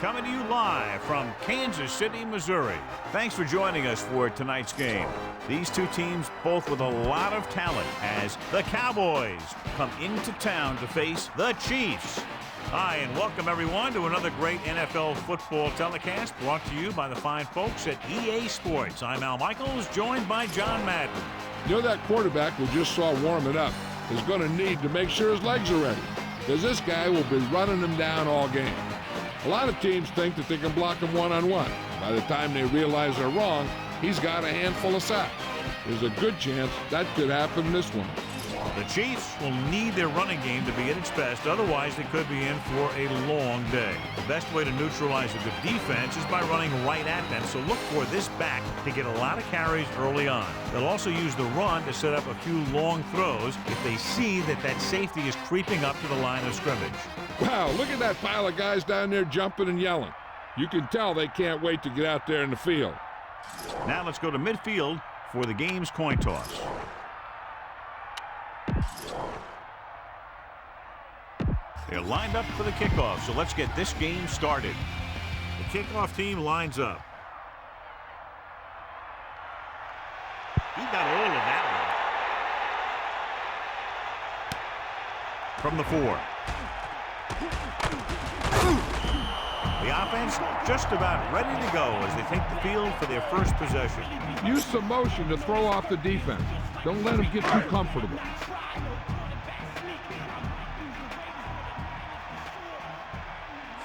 coming to you live from Kansas City, Missouri. Thanks for joining us for tonight's game. These two teams both with a lot of talent as the Cowboys come into town to face the Chiefs. Hi, and welcome everyone to another great NFL football telecast brought to you by the fine folks at EA Sports. I'm Al Michaels, joined by John Madden. You know, that quarterback we just saw warming up is going to need to make sure his legs are ready, because this guy will be running him down all game. A lot of teams think that they can block him one-on-one. By the time they realize they're wrong, he's got a handful of sacks. There's a good chance that could happen this one. The Chiefs will need their running game to be at its best, otherwise they could be in for a long day. The best way to neutralize a good defense is by running right at them, so look for this back to get a lot of carries early on. They'll also use the run to set up a few long throws if they see that safety is creeping up to the line of scrimmage. Wow, look at that pile of guys down there jumping and yelling. You can tell they can't wait to get out there in the field. Now let's go to midfield for the game's coin toss. They're lined up for the kickoff, so let's get this game started. The kickoff team lines up. He got all of that one. From the 4. The offense just about ready to go as they take the field for their first possession. Use some motion to throw off the defense. Don't let them get too comfortable.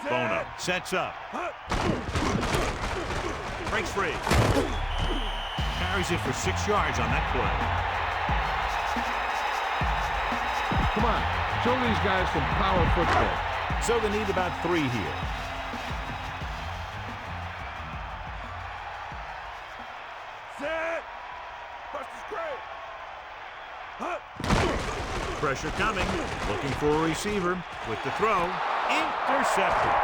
Bono sets up. Breaks free. Carries it for 6 yards on that play. Come on, show these guys some power football. So they need about 3 here. Set. Pressure coming. Looking for a receiver with the throw. Intercepted.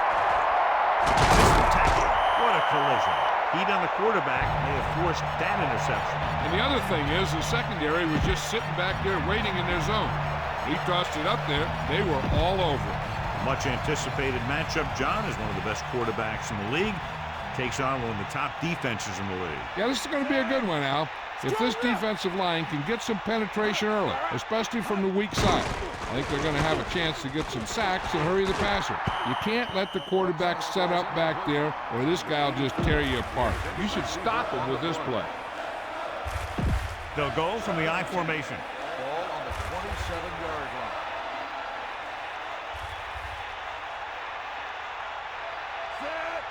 Missed the tackle. What a collision. Heat on the quarterback may have forced that interception. And the other thing is the secondary was just sitting back there waiting in their zone. He tossed it up there. They were all over it. Much anticipated matchup. John is one of the best quarterbacks in the league. Takes on one of the top defenses in the league. Yeah, this is going to be a good one, Al. If this defensive line can get some penetration early, especially from the weak side, I think they're going to have a chance to get some sacks and hurry the passer. You can't let the quarterback set up back there or this guy will just tear you apart. You should stop him with this play. They'll go from the I formation. Ball on the 27-yard line. Set.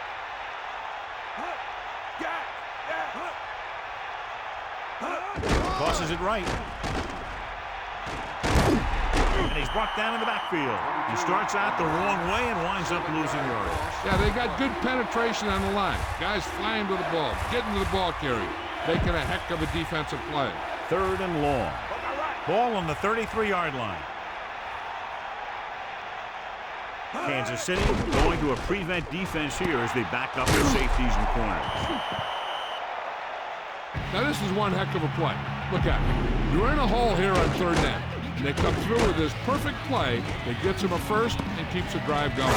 Tosses it right. And he's brought down in the backfield. He starts out the wrong way and winds up losing yards. Yeah, they got good penetration on the line. Guys flying to the ball, getting to the ball carrier, making a heck of a defensive play. 3rd and long. Ball on the 33-yard line. Kansas City going to a prevent defense here as they back up their safeties and corners. Now this is one heck of a play. Look at it. You're in a hole here on 3rd down. And they come through with this perfect play that gets them a first and keeps the drive going.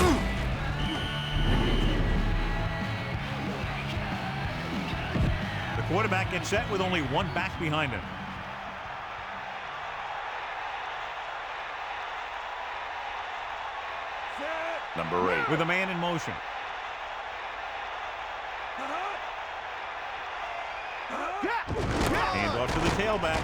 The quarterback gets set with only one back behind him. Number 8 with a man in motion. Hand off to the tailback.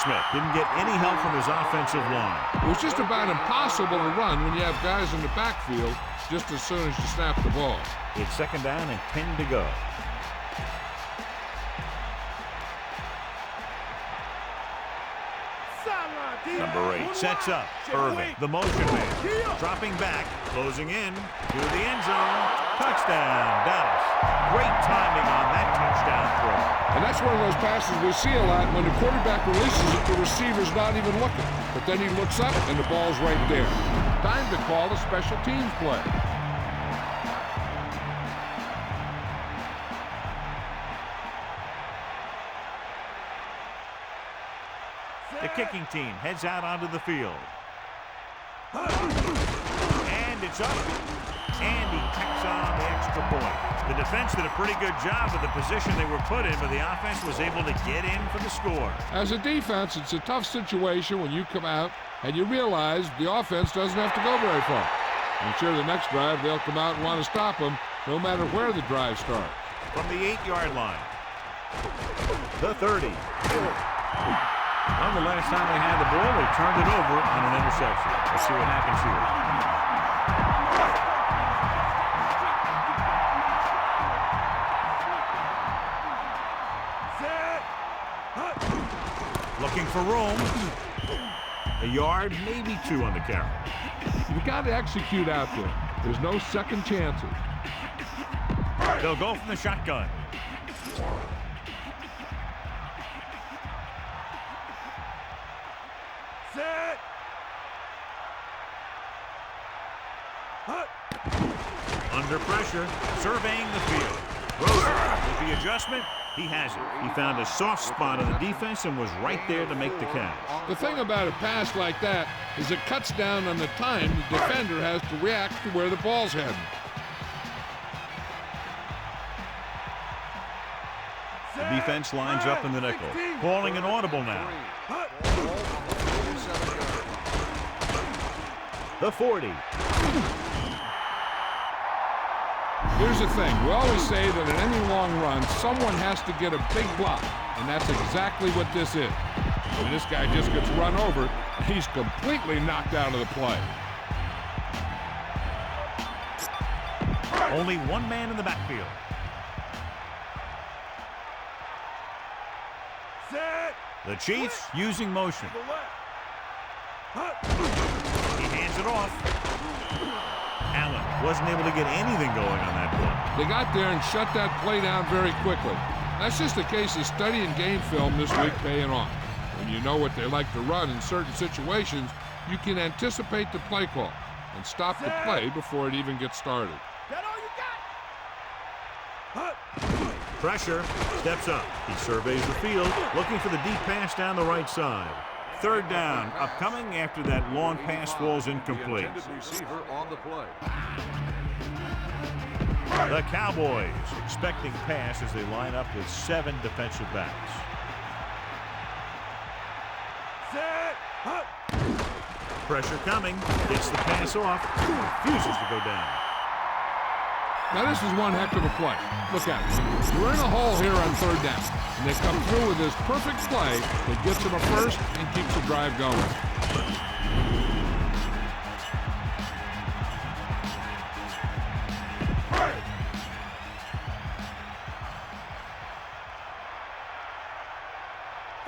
Smith didn't get any help from his offensive line. It was just about impossible to run when you have guys in the backfield just as soon as you snap the ball. It's 2nd down and 10 to go. Number 8 sets up. Irving, the motion man, dropping back, closing in to the end zone. Touchdown, Dallas. Great timing on that touchdown throw. And that's one of those passes we see a lot. When the quarterback releases it, the receiver's not even looking. But then he looks up, and the ball's right there. Time to call a special teams play. The kicking team heads out onto the field. And it's up. And he tacks on the extra point. The defense did a pretty good job with the position they were put in, but the offense was able to get in for the score. As a defense, it's a tough situation when you come out and you realize the offense doesn't have to go very far. I'm sure the next drive they'll come out and want to stop them no matter where the drive starts. From the 8-yard line. The 30. Well, the last time they had the ball, they turned it over on an interception. Let's see what happens here. Looking for room. A yard, maybe 2 on the carry. You got to execute out there. There's no second chances. They'll go from the shotgun. Set. Under pressure, surveying the field. Rosen with the adjustment. He has it. He found a soft spot on the defense and was right there to make the catch. The thing about a pass like that is it cuts down on the time the defender has to react to where the ball's heading. The defense lines up in the nickel. Calling an audible now. The 40. Here's the thing. We always say that in any long run, someone has to get a big block, and that's exactly what this is. When this guy just gets run over, he's completely knocked out of the play. Only one man in the backfield. Set. The Chiefs using motion. He hands it off. Allen wasn't able to get anything going on that play. They got there and shut that play down very quickly. That's just a case of studying game film this week paying off. When you know what they like to run in certain situations, you can anticipate the play call and stop the play before it even gets started. That all you got? Pressure, steps up. He surveys the field, looking for the deep pass down the right side. 3rd down, upcoming after that long pass falls incomplete. The Cowboys expecting pass as they line up with 7 defensive backs. Set. Pressure coming, gets the pass off, refuses to go down. Now this is one heck of a play. Look at it. You're in a hole here on 3rd down, and they come through with this perfect play that gets them a first and keeps the drive going.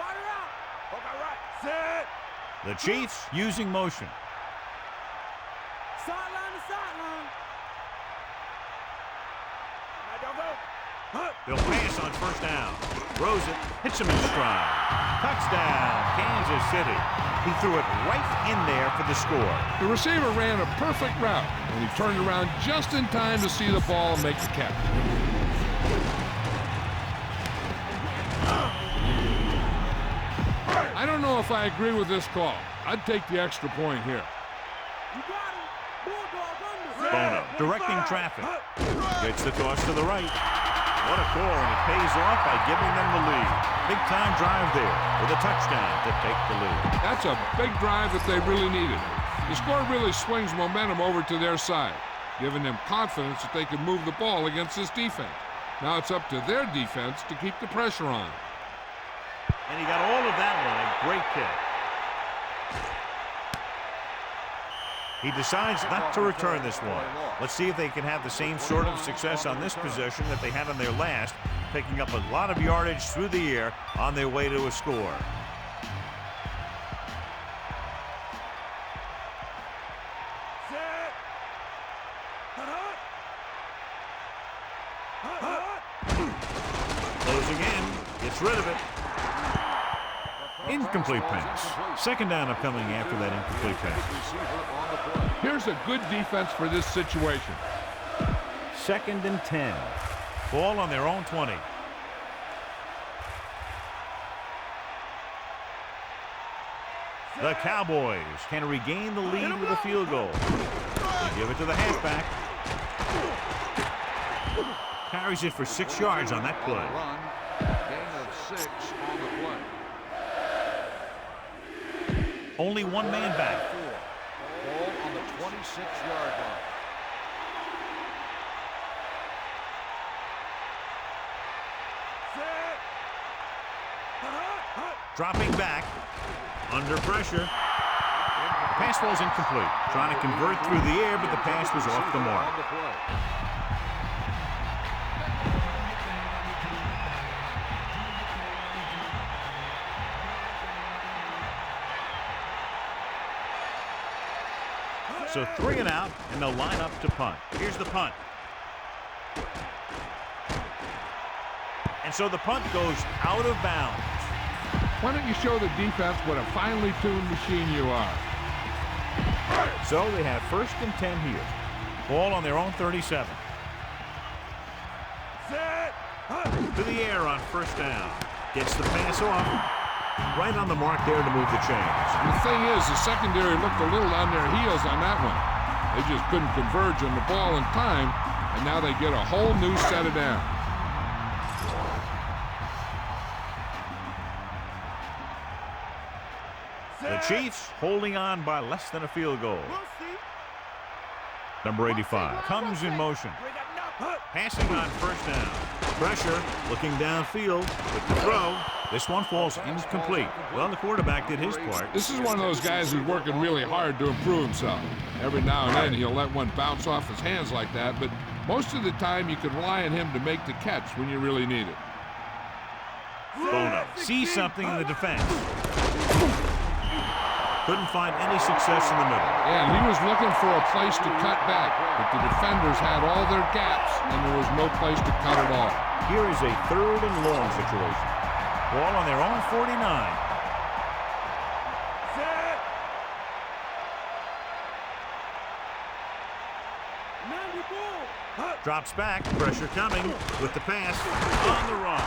Fire out. Okay, right. Set. The Chiefs using motion. Sideline to sideline. Now don't go. They'll pass on 1st down. Rosen hits him in stride. Touchdown, Kansas City. He threw it right in there for the score. The receiver ran a perfect route, and he turned around just in time to see the ball and make the catch. I don't know if I agree with this call. I'd take the extra point here. You got him. Bulldog under. Bono directing traffic. Gets the toss to the right. What a call, and it pays off by giving them the lead. Big time drive there with a touchdown to take the lead. That's a big drive that they really needed. The score really swings momentum over to their side, giving them confidence that they can move the ball against this defense. Now it's up to their defense to keep the pressure on. And he got all of that one, a great kick. He decides not to return this one. Let's see if they can have the same sort of success on this possession that they had on their last, picking up a lot of yardage through the air on their way to a score. Set. Closing in, gets rid of it. Incomplete pass. 2nd down upcoming after that incomplete pass. Here's a good defense for this situation. 2nd and 10. Ball on their own 20. The Cowboys can regain the lead with a field goal. They give it to the halfback. Carries it for 6 yards on that play. Run, gain of 6 on the play. Only one man back. Ball on the 26-yard line. Set. Dropping back. Under pressure. Pass ball's incomplete. Trying to convert through the air, but the pass was off the mark. On the play. So 3 and out, and they'll line up to punt. Here's the punt. And so the punt goes out of bounds. Why don't you show the defense what a finely tuned machine you are? So they have 1st and 10 here. Ball on their own 37. Set. To the air on 1st down. Gets the pass off. Right on the mark there to move the chains. And the thing is, the secondary looked a little on their heels on that one. They just couldn't converge on the ball in time, and now they get a whole new set of downs. The Chiefs holding on by less than a field goal. We'll see. Number 85 comes in motion. Passing on 1st down. Pressure, looking downfield with the throw. This one falls incomplete. Well, the quarterback did his part. This is one of those guys who's working really hard to improve himself. Every now and then he'll let one bounce off his hands like that, but most of the time you can rely on him to make the catch when you really need it. Bono sees something in the defense. Couldn't find any success in the middle. And he was looking for a place to cut back, but the defenders had all their gaps, and there was no place to cut at all. Here is a 3rd and long situation. Ball on their own 49. Set. 94. Drops back, pressure coming with the pass on the run.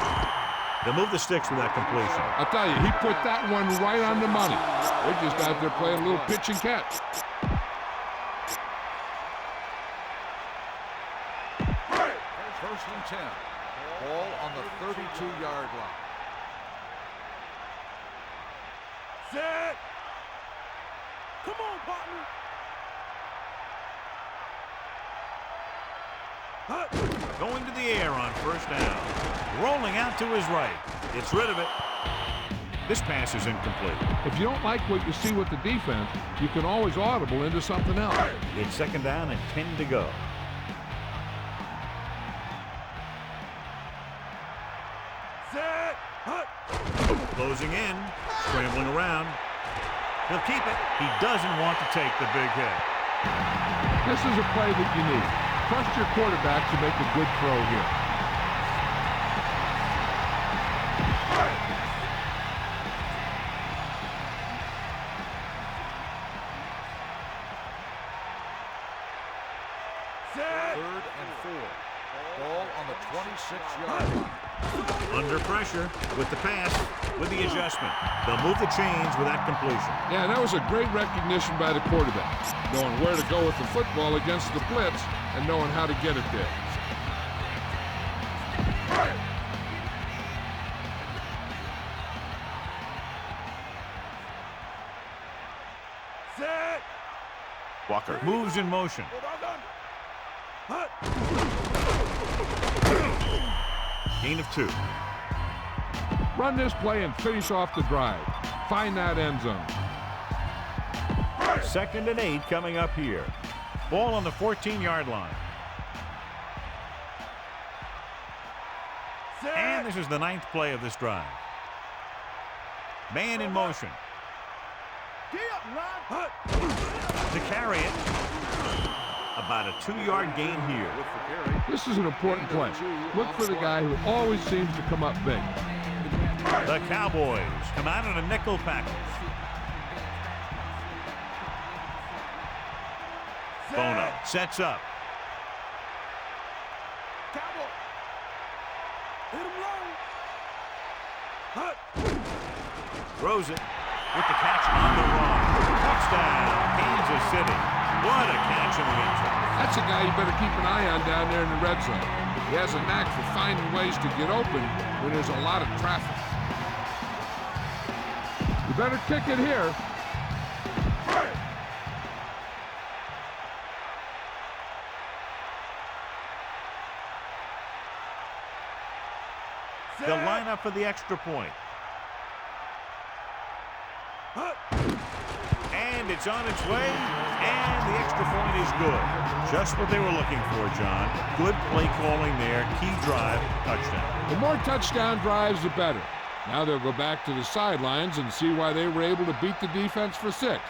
They'll move the sticks with that completion. I'll tell you, he put that one right on the money. They're just out there playing a little pitch and catch. First and 10. Ball on the 32-yard line. Set. Come on, partner. Going to the air on 1st down. Rolling out to his right. Gets rid of it. This pass is incomplete. If you don't like what you see with the defense, you can always audible into something else. It's 2nd down and 10 to go. Set. Closing in. Scrambling around. He'll keep it. He doesn't want to take the big hit. This is a play that you need. Trust your quarterback to make a good throw here. Set. 3rd and 4. Ball on the 26-yard line. Under pressure with the pass, with the adjustment. They'll move the chains with that completion. Yeah, that was a great recognition by the quarterback, knowing where to go with the football against the blitz and knowing how to get it there. Set. Walker moves in motion. Gain of 2. Run this play and finish off the drive. Find that end zone. 2nd and 8 coming up here. Ball on the 14-yard line. And this is the 9th play of this drive. Man in motion. To carry it. About a 2-yard gain here. This is an important play. Look for the guy who always seems to come up big. The Cowboys come out in a nickel package. Bono sets up. Cowboy. Hit him low. Throws it with the catch on the run. Touchdown, Kansas City. What a catch in the end zone. That's a guy you better keep an eye on down there in the red zone. He has a knack for finding ways to get open when there's a lot of traffic. You better kick it here. They'll line up for the extra point. And it's on its way, and the extra point is good. Just what they were looking for, John. Good play calling there, key drive, touchdown. The more touchdown drives, the better. Now they'll go back to the sidelines and see why they were able to beat the defense for 6.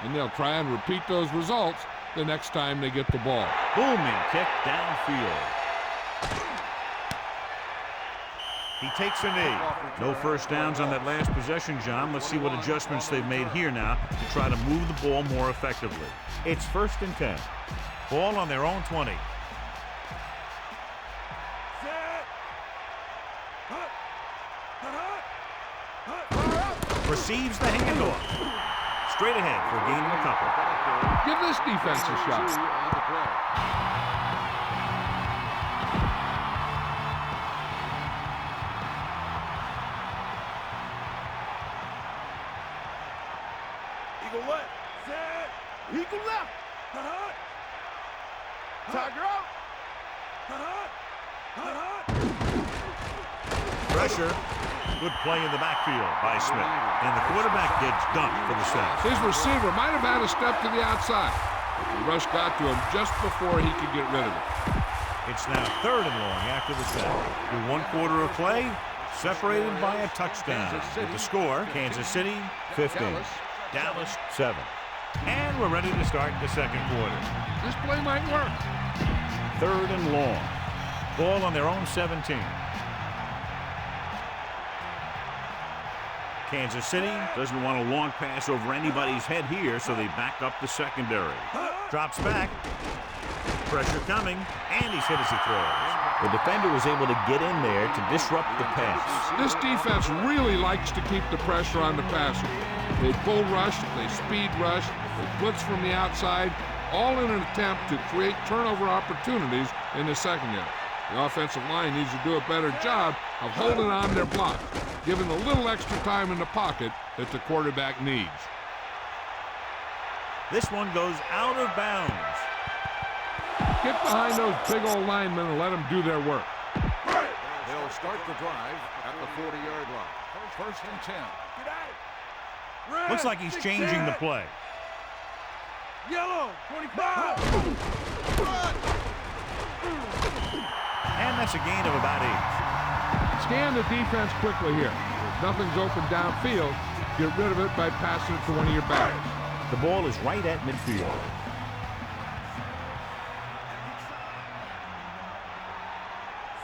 And they'll try and repeat those results the next time they get the ball. Booming kick downfield. He takes a knee. No first downs on that last possession, John. Let's see what adjustments they've made here now to try to move the ball more effectively. It's 1st and 10. Ball on their own 20. Receives the handoff. Straight ahead for a gain of a couple. Give this defense a shot. Eagle left. Set. Eagle left. Tiger out. Pressure. Good play in the backfield by Smith. And the quarterback gets dumped for the sack. His receiver might have had a step to the outside. The rush got to him just before he could get rid of it. It's now 3rd and long after the sack. Through 1 quarter of play, separated by a touchdown. With the score, Kansas City 15, Dallas 7. And we're ready to start the second quarter. This play might work. 3rd and long. Ball on their own 17. Kansas City doesn't want a long pass over anybody's head here, so they back up the secondary. Drops back. Pressure coming, and he's hit as he throws. The defender was able to get in there to disrupt the pass. This defense really likes to keep the pressure on the passer. They bull rush, they speed rush, they blitz from the outside, all in an attempt to create turnover opportunities in the secondary. The offensive line needs to do a better job of holding on their block, giving a little extra time in the pocket that the quarterback needs. This one goes out of bounds. Get behind those big old linemen and let them do their work. They'll start the drive at the 40-yard line. 1st and 10. Looks like he's changing the play. Yellow, 25. And that's a gain of about 8. Scan the defense quickly here. If nothing's open downfield, get rid of it by passing it to one of your backs. The ball is right at midfield.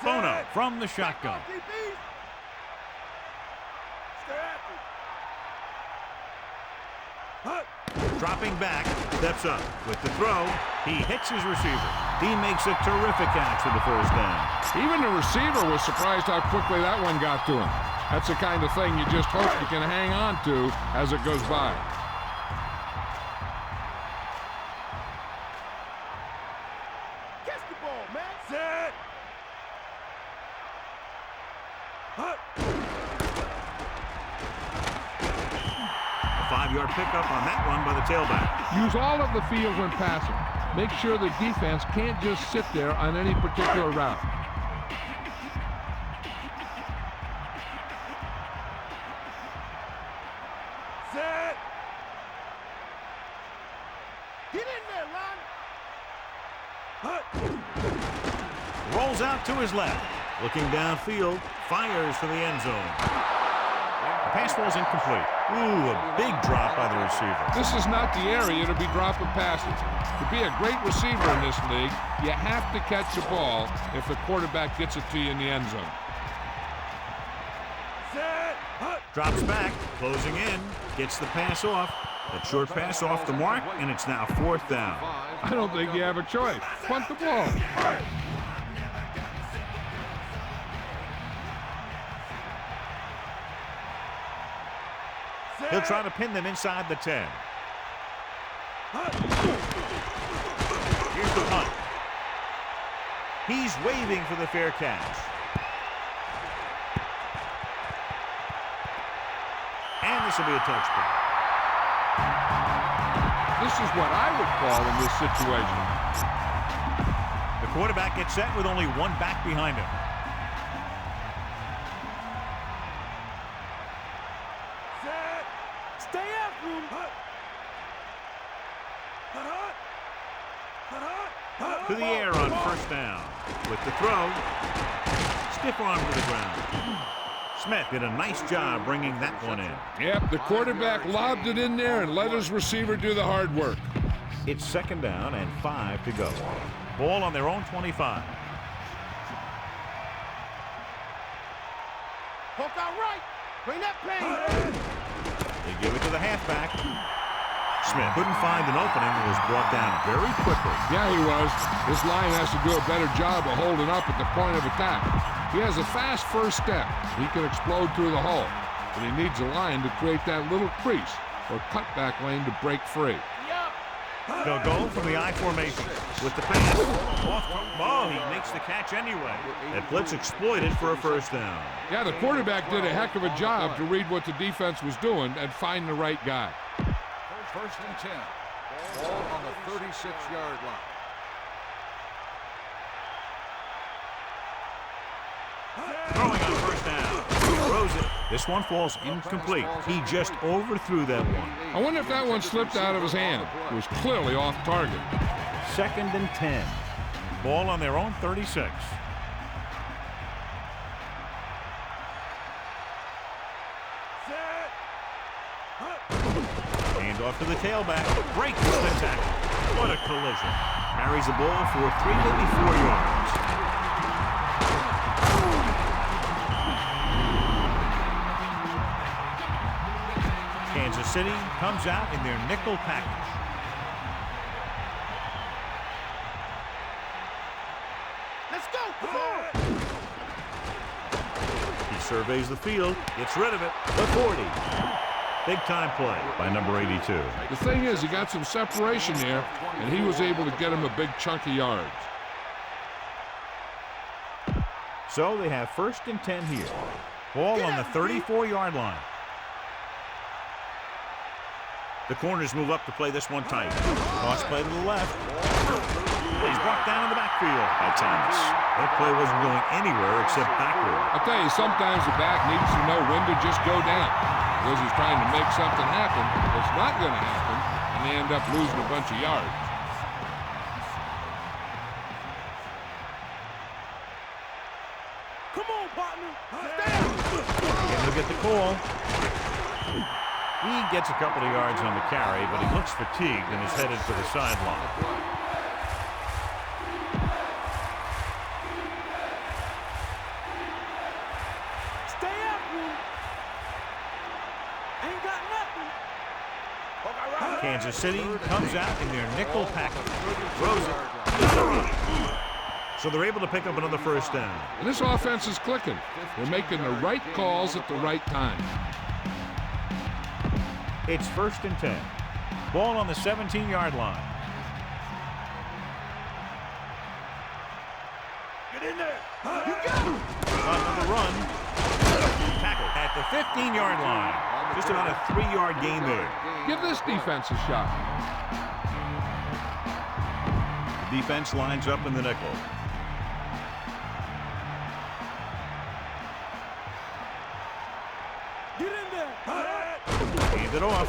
Bono from the shotgun. Dropping back, steps up. With the throw, he hits his receiver. He makes a terrific catch for the first down. Even the receiver was surprised how quickly that one got to him. That's the kind of thing you just hope you can hang on to as it goes by. Catch the ball, man. Set. A 5-yard pickup on that one by the tailback. Use all of the field when passing. Make sure the defense can't just sit there on any particular route. Set. Get in there, Ron. Rolls out to his left. Looking downfield, fires for the end zone. The pass ball's incomplete. Ooh, a big drop by the receiver. This is not the area to be dropping passes. To be a great receiver in this league, you have to catch the ball if the quarterback gets it to you in the end zone. Set. Drops back, closing in, gets the pass off. That short pass off the mark, and it's now 4th down. I don't think you have a choice. Punt the ball. He'll try to pin them inside the 10. Here's the punt. He's waving for the fair catch. And this will be a touchdown. This is what I would call in this situation. The quarterback gets set with only one back behind him. Set. Stay after him. To the air on first down. With the throw. Stiff arm to the ground. Smith did a nice job bringing that one in. Yep, the quarterback lobbed it in there and let his receiver do the hard work. It's second down and 5 to go. Ball on their own 25. Poke out right. Bring that pain. They give it to the halfback. Smith couldn't find an opening and was brought down very quickly. Yeah, he was. This line has to do a better job of holding up at the point of attack. He has a fast first step. He can explode through the hole. But he needs a line to create that little crease or cutback lane to break free. They'll go from the I formation with the pass. Oh, he makes the catch anyway. That blitz exploited for a first down. Yeah, the quarterback did a heck of a job to read what the defense was doing and find the right guy. First and 10. Ball on the 36-yard line. Throwing on first down. Throws it. This one falls incomplete. He just overthrew that one. I wonder if that one slipped out of his hand. It was clearly off target. Second and 10. Ball on their own 36. Hand off to the tailback. Breaks the tackle. What a collision. Carries the ball for 3, maybe 4 yards. Kansas City comes out in their nickel package. Let's go. Come on. He surveys the field, gets rid of it. The 40. Big time play by number 82. The thing is, he got some separation there, and he was able to get him a big chunk of yards. So they have first and 10 here. Ball on the 34-yard line. The corners move up to play this one tight. Cross play to the left. He's brought down in the backfield by Thomas. That play wasn't going anywhere except backward. I'll tell you, sometimes the back needs to know when to just go down. Because he's trying to make something happen that's not going to happen, and they end up losing a bunch of yards. Come on, partner. Stand. And he'll get the call. He gets a couple of yards on the carry, but he looks fatigued and is headed for the sideline. Stay after him. Ain't got nothing. Kansas City comes out in their nickel package. Throws it. So they're able to pick up another first down. And this offense is clicking. They're making the right calls at the right time. It's first and 10. Ball on the 17-yard line. Get in there. You got him. On the run. Tackle at the 15-yard line. Just about a 3-yard gain there. Give this defense a shot. The defense lines up in the nickel. Get in there. Hand it off.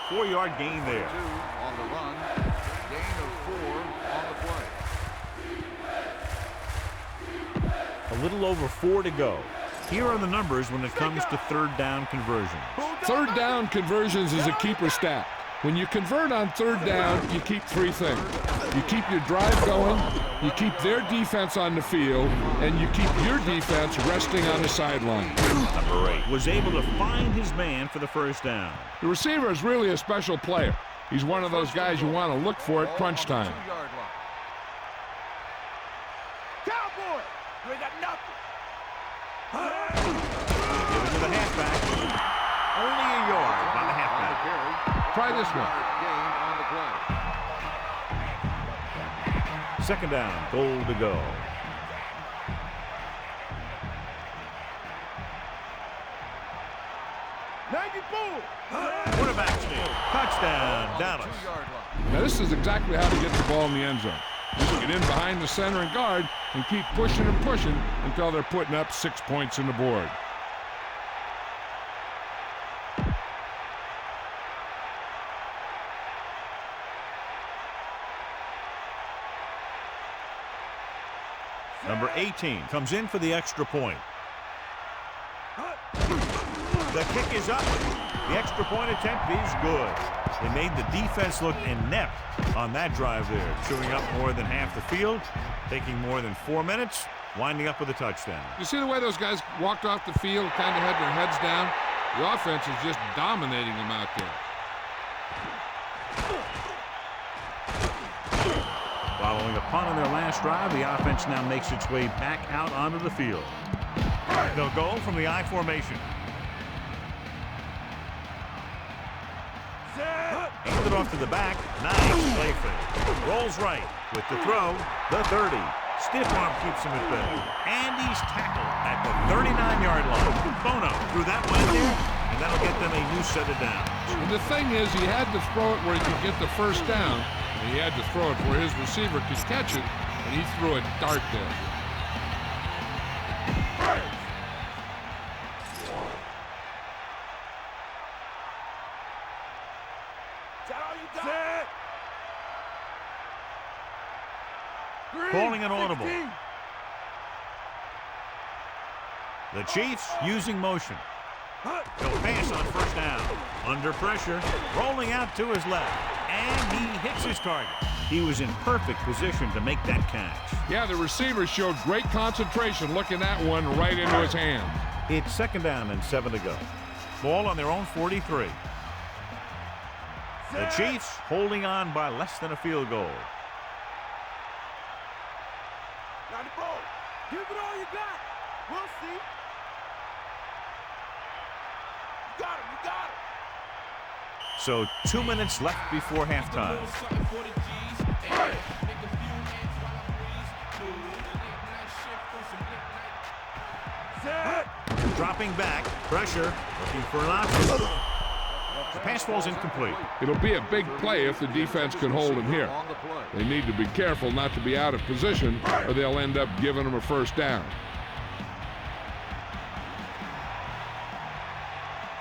4-yard gain there. 2 on the run. Gain of 4 on the play. A little over 4 to go. Here are the numbers when it comes to third down conversions. Third down conversions is a keeper stat. When you convert on third down, you keep 3 things. You keep your drive going, you keep their defense on the field, and you keep your defense resting on the sideline. Number 8 was able to find his man for the first down. The receiver is really a special player. He's one of those guys you want to look for at crunch time. Cowboy. You ain't got nothing. Give it to the halfback. Only a yard by the halfback. Try this one. Gain on the play. Second down, goal to go. Quarterback sneak. Touchdown, Dallas. Now this is exactly how to get the ball in the end zone. You get in behind the center and guard and keep pushing and pushing until they're putting up 6 points on the board. Number 18 comes in for the extra point. The kick is up. The extra point attempt is good. They made the defense look inept on that drive there, chewing up more than half the field, taking more than 4 minutes, winding up with a touchdown. You see the way those guys walked off the field, kind of had their heads down? The offense is just dominating them out there. Following a punt on their last drive, the offense now makes its way back out onto the field. They'll go from the I formation. Handed off to the back. Nice play fake. Rolls right with the throw. The 30. Stiff arm keeps him at bay. And he's tackled at the 39-yard line. Bono threw that one in there, and that'll get them a new set of downs. And the thing is, he had to throw it where he could get the first down, and he had to throw it where his receiver could catch it, and he threw a dart there. Calling an audible. The Chiefs using motion. He'll pass on first down. Under pressure. Rolling out to his left. And he hits his target. He was in perfect position to make that catch. Yeah, the receiver showed great concentration looking that one right into his hand. It's second down and 7 to go. Ball on their own 43. The Chiefs holding on by less than a field goal. Got the ball. Give it all you got. We'll see. You got him. You got him. So 2 minutes left before halftime. Dropping back. Pressure. Looking for an option. The pass falls incomplete. It'll be a big play if the defense can hold him here. They need to be careful not to be out of position, or they'll end up giving them a first down.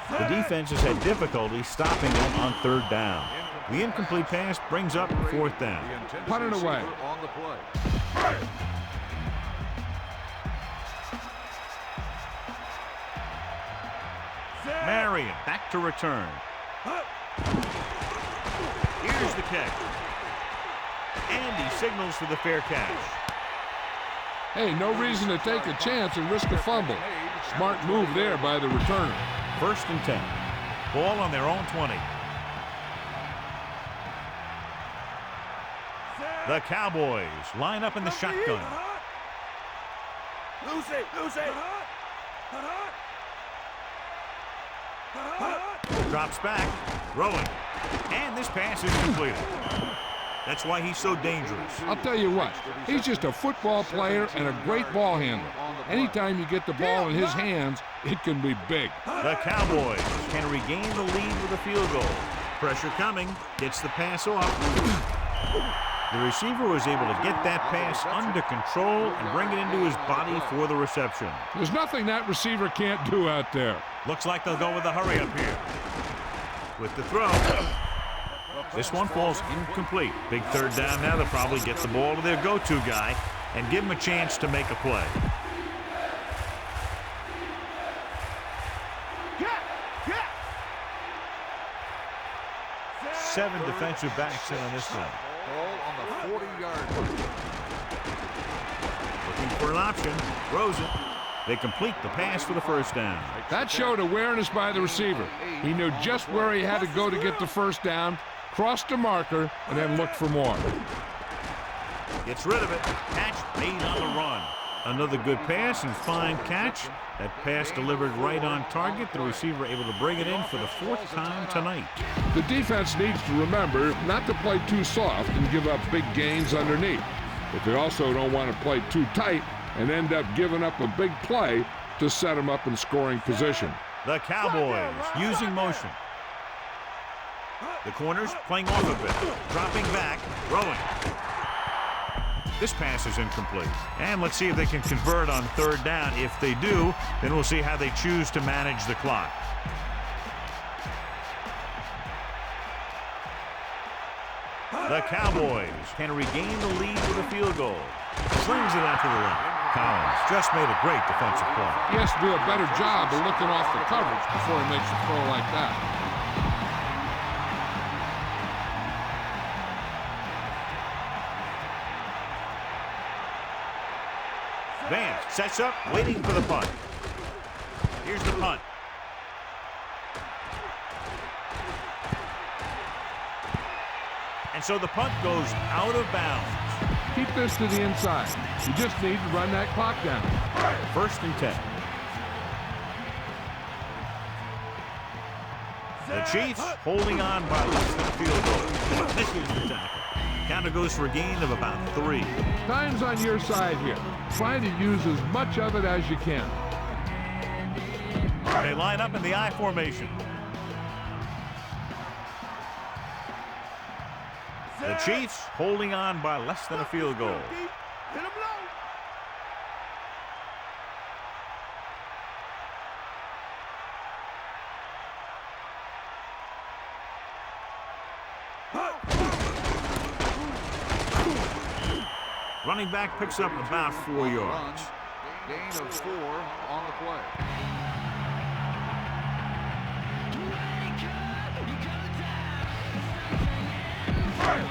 The defense has had difficulty stopping them on third down. The incomplete pass brings up fourth down. Punt it away. Marion back to return. Here's the kick. And he signals for the fair catch. Hey, no reason to take a chance and risk a fumble. Smart move there by the returner. First and 10. Ball on their own 20. The Cowboys line up in the shotgun. Lucy. Drops back, throwing, and this pass is completed. That's why he's so dangerous. I'll tell you what, he's just a football player and a great ball handler. Anytime you get the ball in his hands, it can be big. The Cowboys can regain the lead with a field goal. Pressure coming, gets the pass off. The receiver was able to get that pass under control and bring it into his body for the reception. There's nothing that receiver can't do out there. Looks like they'll go with a hurry up here. With the throw. This one falls incomplete. Big third down now. They'll probably get the ball to their go-to guy and give him a chance to make a play. Seven defensive backs in on this one. Ball on the 40-yard line. Looking for an option. Throws it. They complete the pass for the first down. That showed awareness by the receiver. He knew just where he had to go to get the first down, crossed the marker, and then looked for more. Gets rid of it. Catch made on the run. Another good pass and fine catch. That pass delivered right on target. The receiver able to bring it in for the fourth time tonight. The defense needs to remember not to play too soft and give up big gains underneath. but they also don't want to play too tight and end up giving up a big play to set them up in scoring position. The Cowboys using motion. The corners playing off of it, dropping back, throwing. This pass is incomplete. And let's see if they can convert on third down. If they do, then we'll see how they choose to manage the clock. The Cowboys can regain the lead with a field goal. Slings it out to the left. Collins just made a great defensive play. He has to do a better job of looking off the coverage before he makes a throw like that. Vance sets up, waiting for the punt. Here's the punt. And so the punt goes out of bounds. Keep this to the inside. You just need to run that clock down. 1st and 10. The Chiefs holding on by less than a field goal. This is the tackle. Counter goes for a gain of about 3. Time's on your side here. Try to use as much of it as you can. They line up in the I formation. The Chiefs holding on by less than a field goal. Hit him low. Running back picks up about 4 yards. Gain of 4 on the play.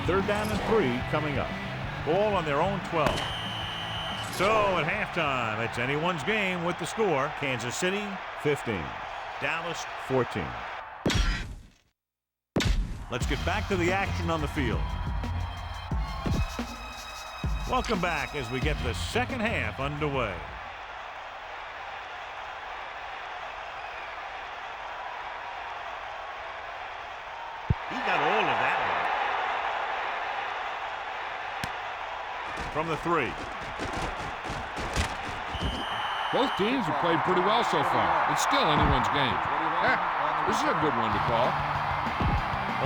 Third down and 3 coming up. Ball on their own 12. So at halftime, it's anyone's game with the score. Kansas City 15, Dallas 14. Let's get back to the action on the field. Welcome back as we get the second half underway. He got all of that one. From the 3. Both teams have played pretty well so far. It's still anyone's game. This is a good one to call.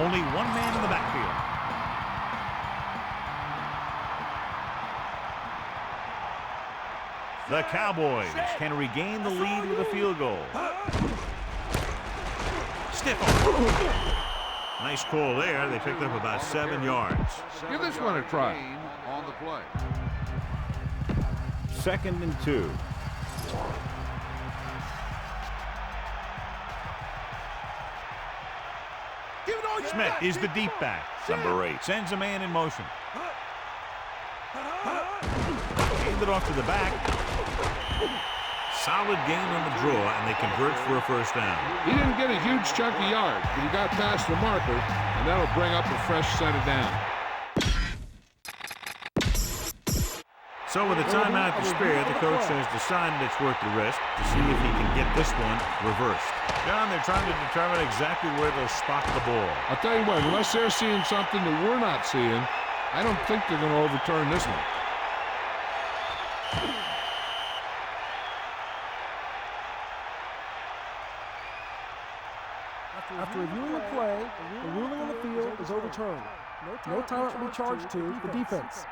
Only one man in the backfield. The Cowboys can regain the lead with a field goal. Stiff arm. Nice call there. They picked up about 7 yards. Give this one a try. On the play. 2nd and 2. Smith is the deep back. Number 8 sends a man in motion. Hand it off to the back. Solid gain on the draw, and they convert for a first down. He didn't get a huge chunk of yards, but he got past the marker, and that'll bring up a fresh set of down. So with a timeout to spare, the coach has decided it's worth the risk to see if he can get this one reversed. John, they're trying to determine exactly where they'll spot the ball. I'll tell you what, unless they're seeing something that we're not seeing, I don't think they're going to overturn this one. After reviewing the play, the ruling on the field is overturned. No timeout will be charged to the defense.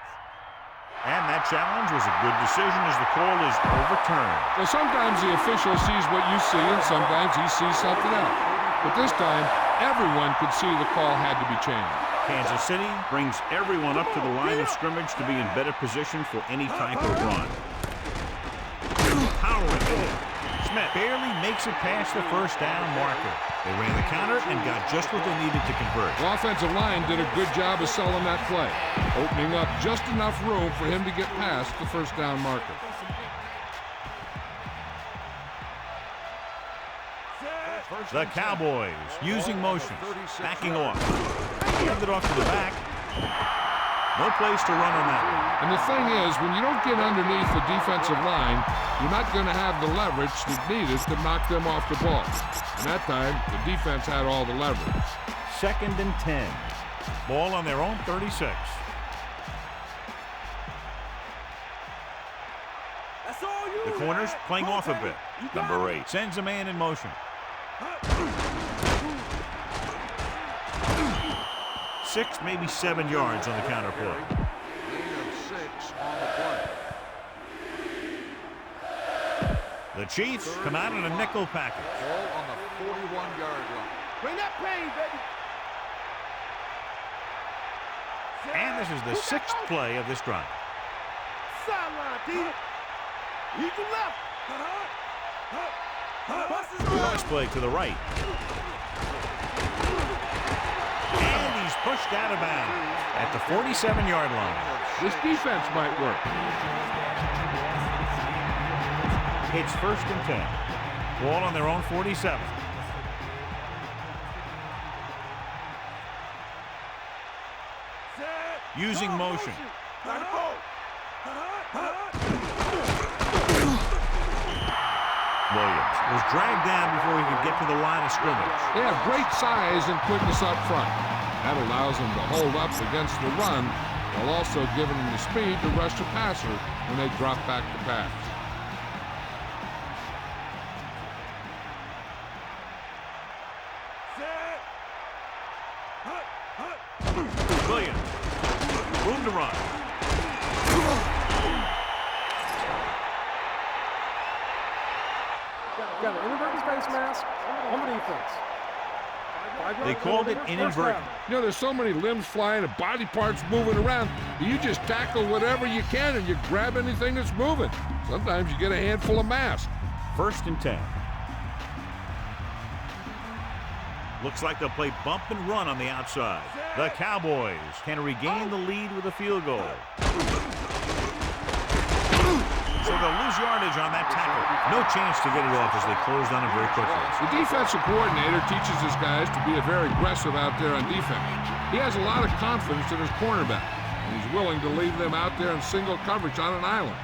And that challenge was a good decision as the call is overturned. Well, sometimes the official sees what you see, and sometimes he sees something else. But this time, everyone could see the call had to be changed. Kansas City brings everyone up to the line of scrimmage to be in better position for any type of run. Powering it. Smith barely makes it past the first down marker. They ran the counter and got just what they needed to convert. The offensive line did a good job of selling that play, opening up just enough room for him to get past the first down marker. The Cowboys using motion, backing off. Hand it off to the back. No place to run on that one. And the thing is, when you don't get underneath the defensive line, you're not going to have the leverage that's needed to knock them off the ball. And that time, the defense had all the leverage. 2nd and 10. Ball on their own 36. That's all you. The corner's playing off a Rotate. bit. You got Number it. 8 sends a man in motion. 6, maybe 7 yards on the counter play. Gain of 6 on the play. The Chiefs come out in a nickel package. Ball on the 41-yard line. Bring that pain, baby. And this is the 6th play of this drive. Sideline, D. Eagle left. Cross play to the right. And he's pushed out of bounds at the 47-yard line. This defense might work. It's 1st and 10. Ball on their own 47. Using motion. Williams was dragged down before he could get to the line of scrimmage. They have great size and quickness up front. That allows them to hold up against the run while also giving them the speed to rush the passer when they drop back to pass. Williams, room to run. Got an inadvertent face mask on the defense. They called it inadvertent. You know, there's so many limbs flying and body parts moving around. You just tackle whatever you can and you grab anything that's moving. Sometimes you get a handful of mass. 1st and 10. Looks like they'll play bump and run on the outside. The Cowboys can regain the lead with a field goal. So they'll lose yardage on that tackle. No chance to get it off as they closed on it very quickly. The defensive coordinator teaches his guys to be very aggressive out there on defense. He has a lot of confidence in his cornerback, and he's willing to leave them out there in single coverage on an island.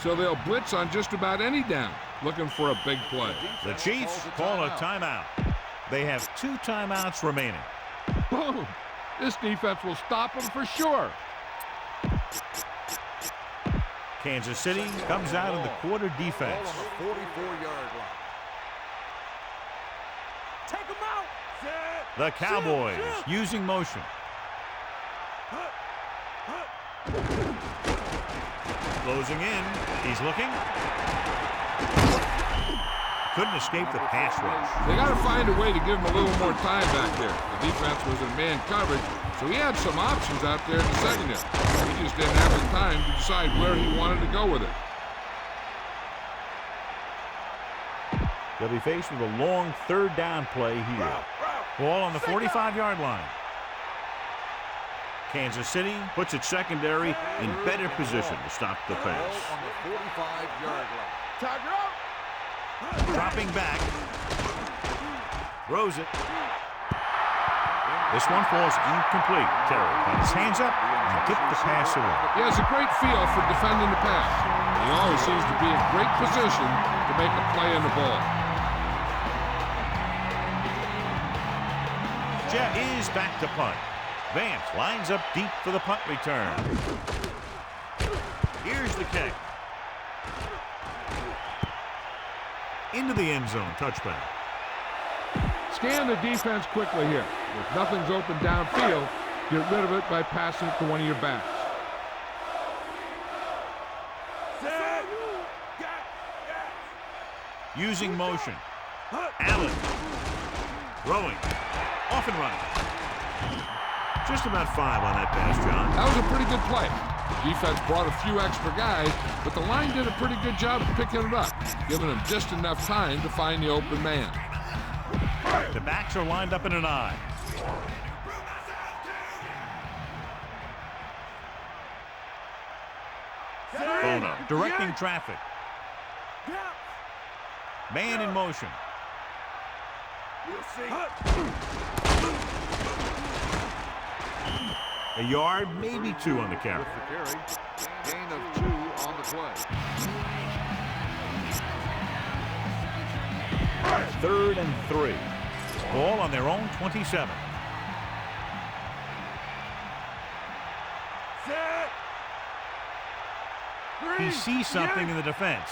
So they'll blitz on just about any down, looking for a big play. The Chiefs call a timeout. They have 2 timeouts remaining. Boom! This defense will stop them for sure. Kansas City comes out in the quarter defense. Ball on the 44-yard line. Take him out. The Cowboys using motion. Closing in. He's looking. Couldn't escape the pass rush. They got to find a way to give him a little more time back there. The defense was in man coverage, so he had some options out there in the secondary. He just didn't have the time to decide where he wanted to go with it. They'll be faced with a long 3rd down play here. Ball on the 45-yard line. Kansas City puts its secondary in better position to stop the Ball pass. on the 45-yard line. Tiger out. Dropping back. Throws it. This one falls incomplete. Terrell got his hands up and tipped the pass away. He has a great feel for defending the pass. He always seems to be in great position to make a play on the ball. Jet is back to punt. Vance lines up deep for the punt return. Here's the kick. Into the end zone, touchback. Scan the defense quickly here. If nothing's open downfield, get rid of it by passing it to one of your backs. Using motion. Allen. Throwing. Off and running. Just about 5 on that pass, John. That was a pretty good play. The defense brought a few extra guys, but the line did a pretty good job of picking it up, giving them just enough time to find the open man. The backs are lined up in an I. Bono directing traffic. Man in motion. A yard, maybe 2 on the carry. Gain of 2 on the play. 3rd and 3. Ball on their own 27. He he sees something in the defense.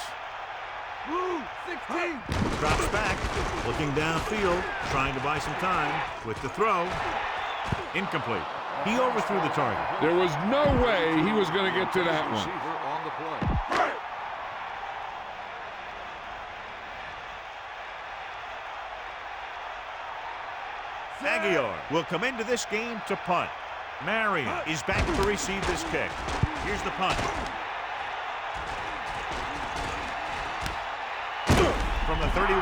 Blue, 16. Drops back, looking downfield, trying to buy some time with the throw. Incomplete. He overthrew the target. There was no way he was going to get to that one. Receiver on the play. Aguilar will come into this game to punt. Marion is back to receive this kick. Here's the punt. From the 31.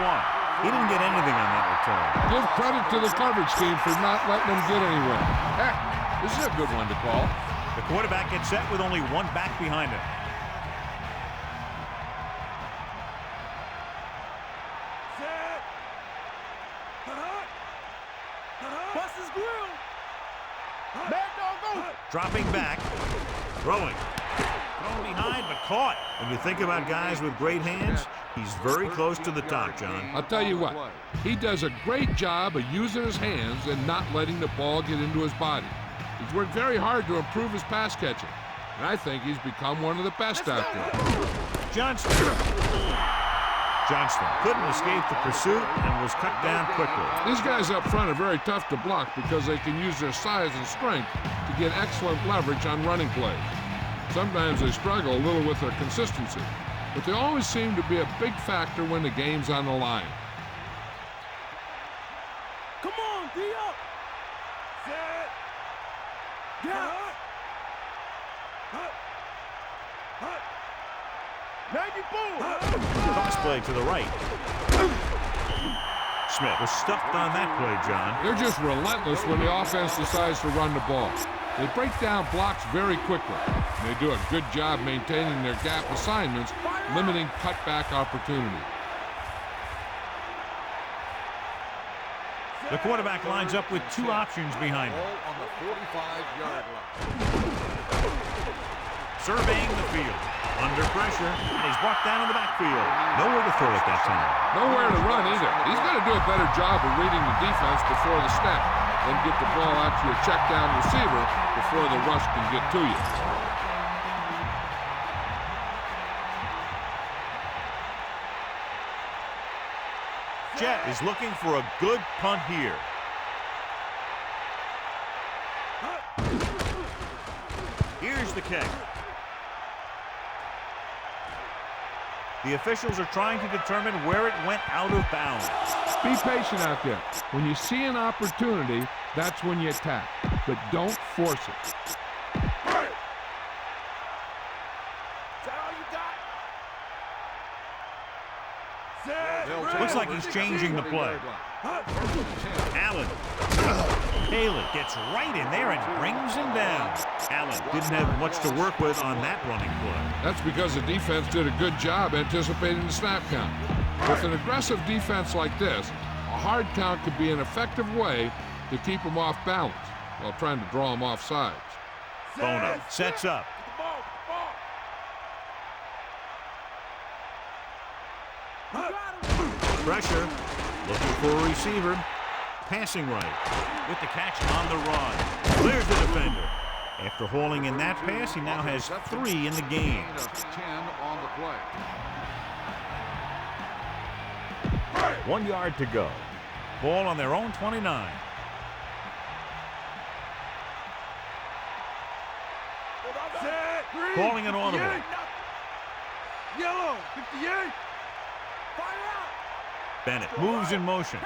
He didn't get anything on that return. Give credit to the coverage team for not letting him get anywhere. Heck, this is a good one to call. The quarterback gets set with only one back behind him. Set. Bust his grill. Mad dog, go. Dropping back. Throwing. Thrown behind, but caught. When you think about guys with great hands, he's very close to the top, John. I'll tell you what, he does a great job of using his hands and not letting the ball get into his body. He's worked very hard to improve his pass catching, and I think he's become one of the best out there. Johnston couldn't escape the pursuit and was cut down quickly. These guys up front are very tough to block because they can use their size and strength to get excellent leverage on running plays. Sometimes they struggle a little with their consistency, but they always seem to be a big factor when the game's on the line. Come on, D up. Set. Get up. Cross play to the right. Smith was stuffed on that play, John. They're just relentless when the offense decides to run the ball. They break down blocks very quickly. They do a good job maintaining their gap assignments, limiting cutback opportunity. The quarterback lines up with two options behind him. Ball on the 45-yard line. Surveying the field. Under pressure, and he's brought down in the backfield. Nowhere to throw at that time. Nowhere to run either. He's got to do a better job of reading the defense before the snap and get the ball out to your check down receiver before the rush can get to you. Jet is looking for a good punt here. Here's the kick. The officials are trying to determine where it went out of bounds. Be patient out there. When you see an opportunity, that's when you attack. But don't force it. Looks like he's changing the play. Allen. Haley gets right in there and brings him down. Allen didn't have much to work with on that running play. That's because the defense did a good job anticipating the snap count. With an aggressive defense like this, a hard count could be an effective way to keep them off balance while trying to draw them off sides. Bono sets up. Pressure, looking for a receiver. Passing right, with the catch on the run. Clears the defender. After hauling in that pass, he now has 3 in the game. 10 on the play. 1 yard to go. Ball on their own 29. Calling an audible. Yellow, 58. Fire out. Bennett moves in motion.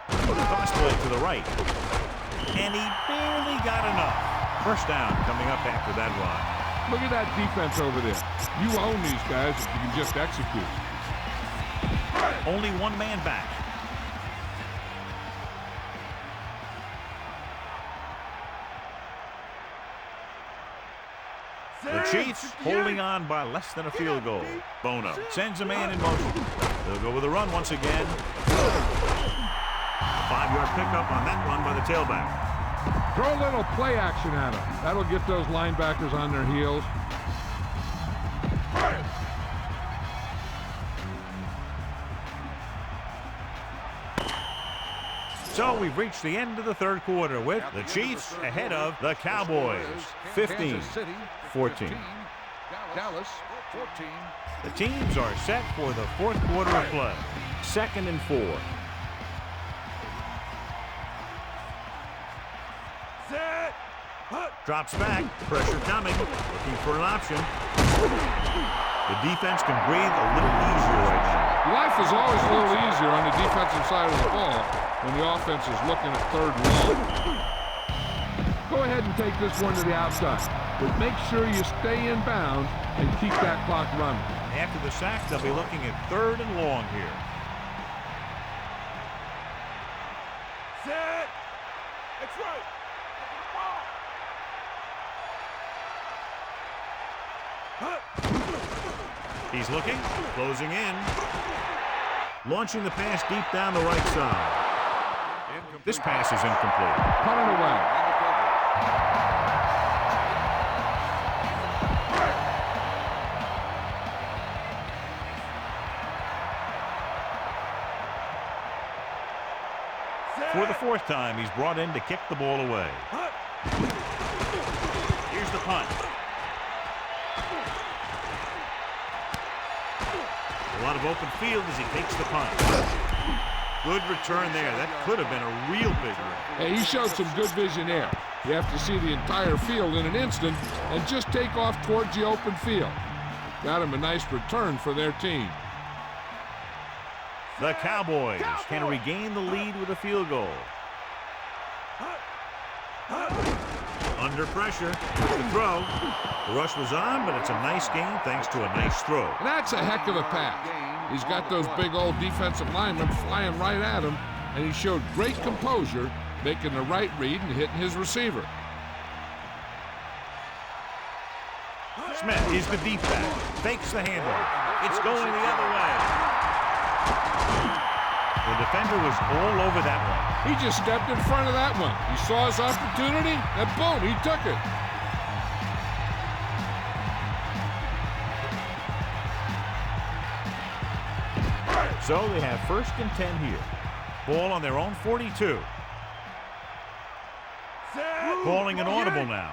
Cross play to the right. And he barely got enough. First down coming up after that run. Look at that defense over there. You own these guys if you can just execute. Only one man back. The Chiefs holding on by less than a field goal. Bono sends a man in motion. They'll go with a run once again. 5-yard pickup on that run by the tailback. Throw a little play action at them. That'll get those linebackers on their heels. So we've reached the end of the third quarter with the Chiefs ahead of the Cowboys, 15-14. Dallas 14. The teams are set for the fourth quarter of play. 2nd and 4. Set. Drops back. Pressure coming. Looking for an option. The defense can breathe a little easier right now. Life is always a little easier on the defensive side of the ball when the offense is looking at 3rd and long. Go ahead and take this one to the outside, but make sure you stay in bounds and keep that clock running. After the sack, they'll be looking at 3rd and long here. Set. That's right. He's looking, closing in. Launching the pass deep down the right side. This pass is incomplete. Punt it away. For the 4th time, he's brought in to kick the ball away. Here's the punt. A lot of open field as he takes the punt. Good return there. That could have been a real big one. Hey, he showed some good vision there. You have to see the entire field in an instant and just take off towards the open field. Got him a nice return for their team. The Cowboys can regain the lead with a field goal. Under pressure, the throw. The rush was on, but it's a nice game thanks to a nice throw. And that's a heck of a pass. He's got those big old defensive linemen flying right at him, and he showed great composure, making the right read and hitting his receiver. Smith is the deep back. Fakes the handoff. It's going the other way. The defender was all over that one. He just stepped in front of that one. He saw his opportunity, and boom, he took it. So they have 1st and 10 here. Ball on their own 42. Set. Calling an audible now.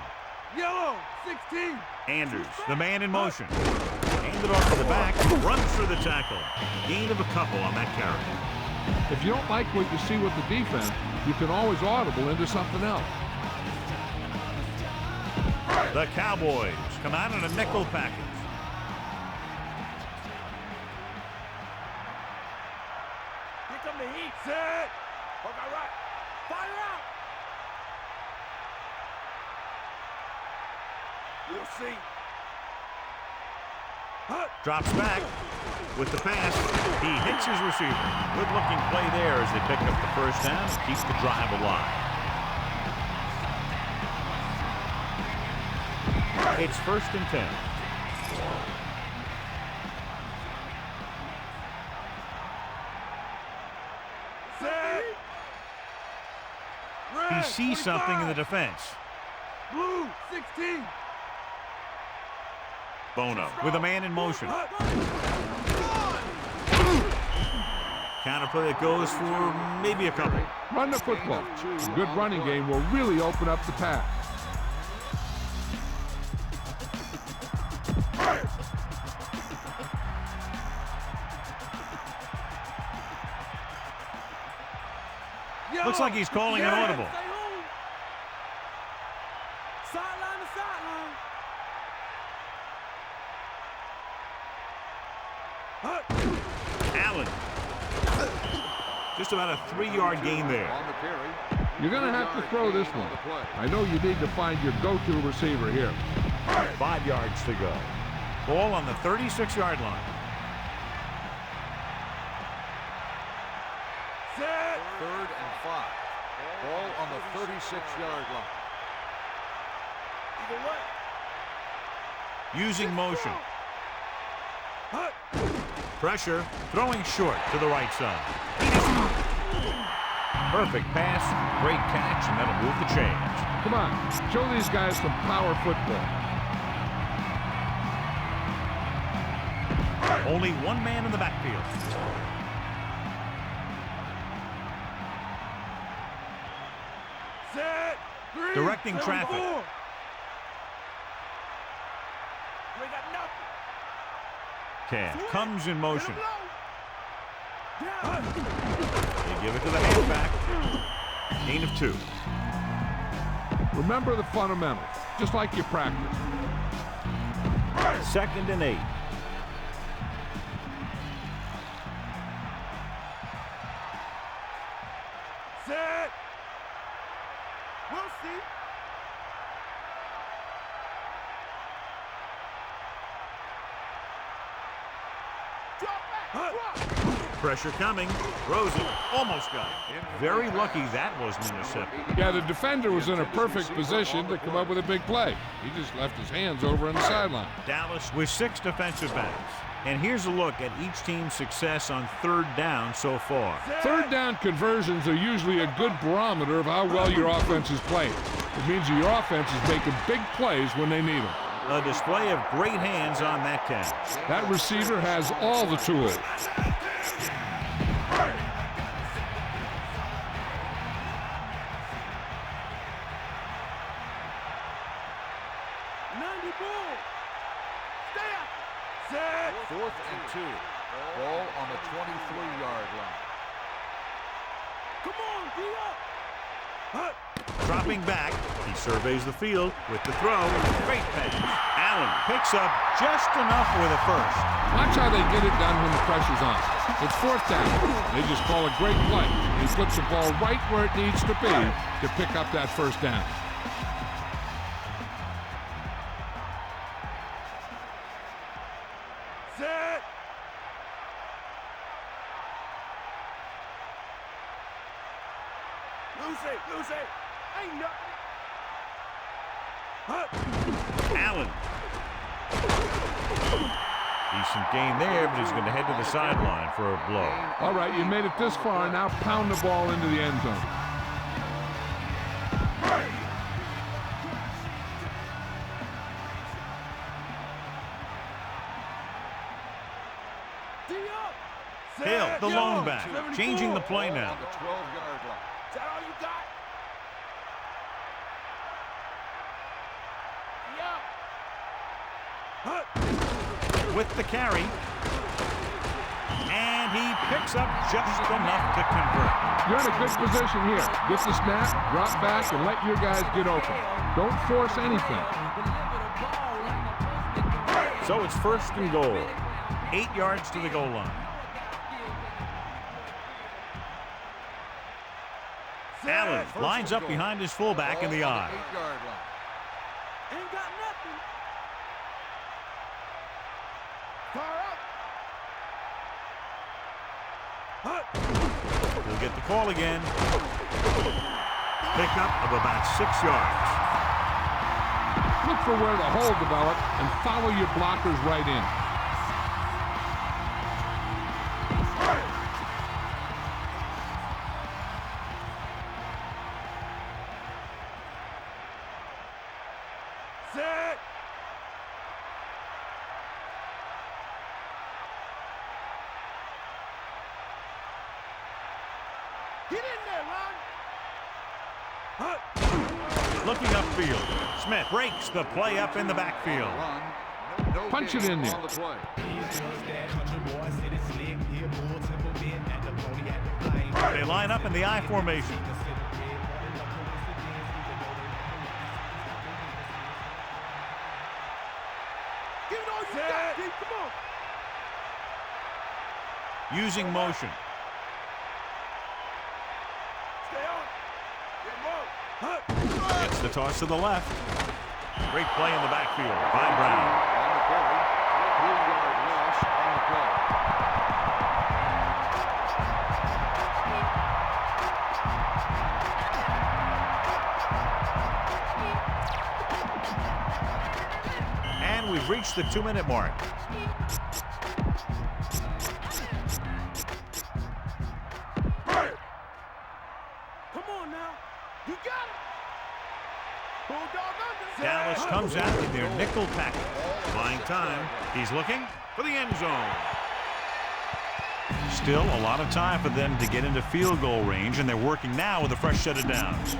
Yellow 16. Anders, the man in motion. Handed off to the back, runs through the tackle. Gain of a couple on that carry. If you don't like what you see with the defense, you can always audible into something else. The Cowboys come out in a nickel package. Here come the heat. Set. Hook out right. Fire out. We'll see. Drops back with the pass. He hits his receiver. Good looking play there as they pick up the 1st down and keep the drive alive. It's 1st and 10. Set. He Red, sees something in the defense. Blue 16. Bono with a man in motion. Counterplay that goes for maybe a couple. Run the football. A good running game will really open up the pass. Looks like he's calling an audible. Sideline to sideline. Allen. Just about a 3-yard gain there. On the carry. You're going to have to throw this one. I know you need to find your go-to receiver here. 5 yards to go. Ball on the 36-yard line. Set. 3rd and 5. Ball on the 36-yard line. Either way. Using motion. Pressure, throwing short to the right side. Perfect pass, great catch, and that'll move the chains. Come on, show these guys some power football. Only one man in the backfield. Set. 3. Directing 7, traffic. 4. You ain't got nothing. Cam comes in motion. They give it to the halfback. Gain of 2. Remember the fundamentals, just like you practice. 2nd and 8. Set. We'll see. Drop back. Drop. Pressure coming. Throws it. Almost got it. Very lucky that wasn't intercepted. Yeah, the defender was in a perfect position to come up with a big play. He just left his hands over on the sideline. Dallas with 6 defensive backs. And here's a look at each team's success on 3rd down so far. 3rd down conversions are usually a good barometer of how well your offense is playing. It means that your offense is making big plays when they need them. A display of great hands on that catch. That receiver has all the tools. Stay up. Set. 4th and 2. Ball on the 23-yard line. Come on, D up. Dropping back, he surveys the field with the throw. Great pass. Allen picks up just enough with a first. Watch how they get it done when the pressure's on. It's 4th down. They just call a great play. He puts the ball right where it needs to be to pick up that 1st down. Set. Lose it. Ain't nothing. Allen. Decent gain there, but he's going to head to the sideline for a blow. All right, you made it this far. Now pound the ball into the end zone. Hill, the lone back, changing the play now. On the 12-yard line. Is that all you got? With the carry. And he picks up just enough to convert. You're in a good position here. Get the snap, drop back, and let your guys get open. Don't force anything. So it's 1st and goal. 8 yards to the goal line. Allen lines up behind his fullback in the eye. 8-yard line. Ain't got nothing. Far up. He'll get the call again. Pickup of about 6 yards. Look for where the hole developed and follow your blockers right in. Set. Get in there, Ron. Looking upfield. Smith breaks the play up in the backfield. Run. No Punch it gain in there. on the play. They line up in the I formation. Give it all you got, Keith. Come on. Using motion. Stay on. Gets the toss to the left. Great play in the backfield by Brown. On the carry. 3-yard loss on the play. And we've reached the 2-minute mark. Come on now. You got it. Bulldog under. Dallas comes out in their nickel package. Buying time. He's looking for the end zone. Still a lot of time for them to get into field goal range, and they're working now with a fresh set of downs.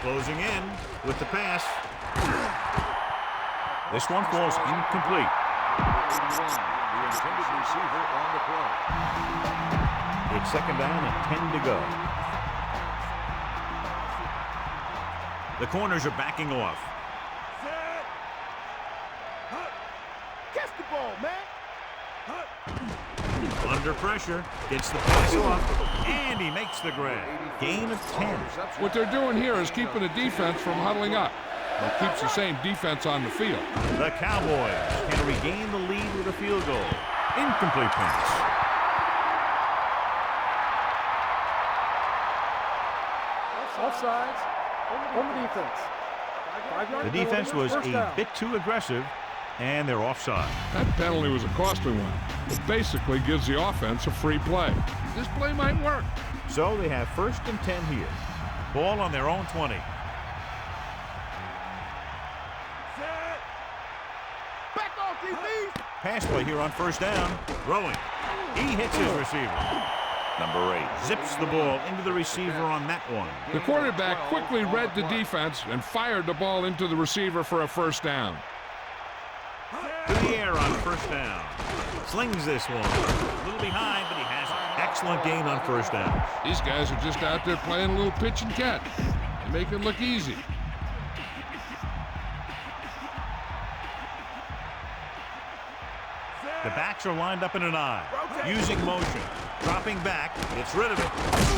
Closing in with the pass. This one falls incomplete. 81, the intended receiver on the play. It's second down and 10 to go. The corners are backing off. Set. Catch the ball, man. Under pressure, gets the pass off, and he makes the grab. Gain of 10. What they're doing here is keeping the defense from huddling up. It keeps the same defense on the field. The Cowboys can regain the lead with a field goal. Incomplete pass. Offsides on the defense. The defense was a bit too aggressive, and they're offside. That penalty was a costly one. It basically gives the offense a free play. This play might work. So they have first and 10 here. Ball on their own 20. Set. Back off, DB. Pass play here on first down. Throwing. He hits his receiver. Number 8 zips the ball into the receiver on that one. The quarterback quickly read the defense and fired the ball into the receiver for a first down. To the air on first down. Slings this one. A little behind, but he has it. Excellent gain on first down. These guys are just out there playing a little pitch and catch. They make it look easy. The backs are lined up in an I. Using motion. Dropping back. Gets rid of it.